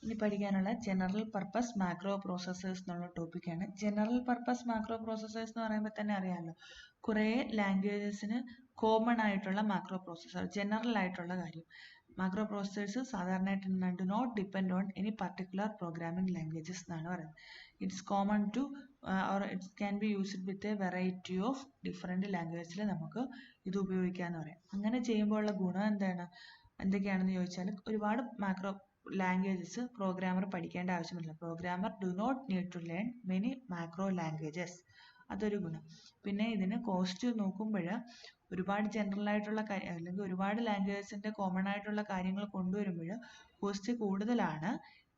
ഇനി പഠിക്കാനുള്ള general purpose macro processors എന്നുള്ള ടോപ്പിക്കാണ്. ജനറൽ പർപ്പസ് മാക്രോ പ്രോസസ്സേഴ്സ് എന്ന് പറയുമ്പോൾ തന്നെ അറിയാമല്ലോ, കുറേ ലാംഗ്വേജസിന് കോമൺ ആയിട്ടുള്ള മാക്രോ പ്രോസസ്സർ, ജനറൽ ആയിട്ടുള്ള കാര്യം. മാക്രോ പ്രോസസ്സേഴ്സ് സാധാരണയായിട്ട് do not depend on any particular programming languages എന്നാണ് പറയുന്നത്. It's common to or it can be used with a variety of different ലാംഗ്വേജിൽ നമുക്ക് ഇത് ഉപയോഗിക്കാമെന്ന് പറയാം. അങ്ങനെ ചെയ്യുമ്പോഴുള്ള ഗുണം എന്തൊക്കെയാണെന്ന് ചോദിച്ചാൽ, ഒരുപാട് മാക്രോ ലാംഗ്വേജസ് പ്രോഗ്രാമർ പഠിക്കേണ്ട ആവശ്യമില്ല. Programmer do not need to learn many macro languages. അതൊരു ഗുണം. പിന്നെ ഇതിന് കോസ്റ്റ് നോക്കുമ്പോൾ ഒരുപാട് ജനറൽ ആയിട്ടുള്ള കാര്യം അല്ലെങ്കിൽ ഒരുപാട് ലാംഗ്വേജസിൻ്റെ കോമൺ ആയിട്ടുള്ള കാര്യങ്ങൾ കൊണ്ടുവരുമ്പോൾ കോസ്റ്റ് കൂടുതലാണ്.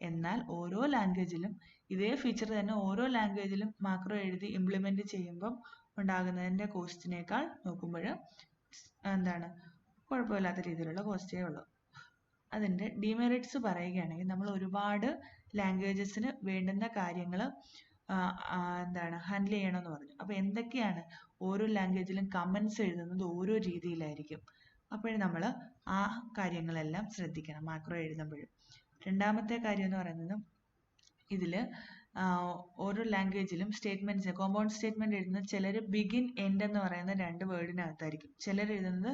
എന്നാൽ ഓരോ ലാംഗ്വേജിലും ഇതേ ഫീച്ചർ തന്നെ ഓരോ ലാംഗ്വേജിലും മാക്രോ എഴുതി ഇംപ്ലിമെൻറ്റ് ചെയ്യുമ്പം ഉണ്ടാകുന്നതിൻ്റെ കോസ്റ്റിനേക്കാൾ നോക്കുമ്പോൾ കുഴപ്പമില്ലാത്ത രീതിയിലുള്ള കോസ്റ്റേ ഉള്ളൂ. അതിൻ്റെ ഡിമെറിറ്റ്സ് പറയുകയാണെങ്കിൽ, നമ്മൾ ഒരുപാട് ലാംഗ്വേജസിന് വേണ്ടുന്ന കാര്യങ്ങൾ ഹാൻഡിൽ ചെയ്യണമെന്ന് പറഞ്ഞു. അപ്പോൾ എന്തൊക്കെയാണ്, ഓരോ ലാംഗ്വേജിലും കമൻസ് എഴുതുന്നത് ഓരോ രീതിയിലായിരിക്കും. അപ്പോഴും നമ്മൾ ആ കാര്യങ്ങളെല്ലാം ശ്രദ്ധിക്കണം മാക്രോ എഴുതുമ്പോഴും. രണ്ടാമത്തെ കാര്യം എന്ന് പറയുന്നത്, ഇതിൽ ഓരോ ലാംഗ്വേജിലും സ്റ്റേറ്റ്മെൻറ്റ്സ്, കോമ്പൗണ്ട് സ്റ്റേറ്റ്മെൻറ്റ് എഴുതുന്നത് ചിലർ ബിഗിൻ എൻഡ് എന്ന് പറയുന്ന 2 വേർഡിനകത്തായിരിക്കും, ചിലർ എഴുതുന്നത്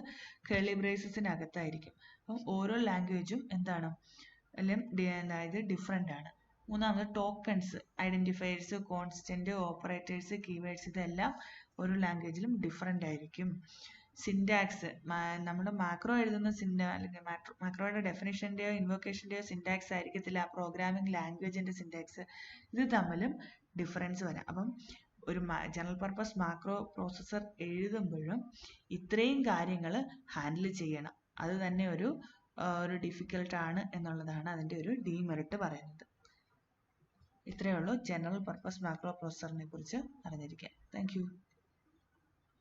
കേളി ബ്രേസസിനകത്തായിരിക്കും. അപ്പം ഓരോ ലാംഗ്വേജും അതായത് ഡിഫറെൻ്റ് ആണ്. മൂന്നാമത് tokens, identifiers, constant, operators, keywords, ഇതെല്ലാം ഓരോ ലാംഗ്വേജിലും ഡിഫറെൻ്റ് ആയിരിക്കും. സിൻറ്റാക്സ്, നമ്മൾ മാക്രോ എഴുതുന്ന അല്ലെങ്കിൽ മാക്രോയുടെ ഡെഫിനിഷൻ്റെയോ ഇൻവോക്കേഷൻ്റെയോ സിൻറ്റാക്സ് ആയിരിക്കത്തില്ല ആ പ്രോഗ്രാമിംഗ് ലാംഗ്വേജിൻ്റെ സിൻറ്റാക്സ്. ഇത് തമ്മിലും ഡിഫറൻസ് വരാം. അപ്പം ഒരു ജനറൽ പർപ്പസ് മാക്രോ പ്രോസസ്സർ എഴുതുമ്പോഴും ഇത്രയും കാര്യങ്ങൾ ഹാൻഡിൽ ചെയ്യണം. അത് തന്നെ ഒരു ഡിഫിക്കൽട്ടാണ് എന്നുള്ളതാണ് അതിൻ്റെ ഒരു ഡീമെറിറ്റ് പറയുന്നത്. ഇത്രയേ ഉള്ളൂ ജനറൽ പർപ്പസ് മാക്രോ പ്രോസസ്സറിനെ കുറിച്ച് അറിഞ്ഞിരിക്കാൻ. Thank you.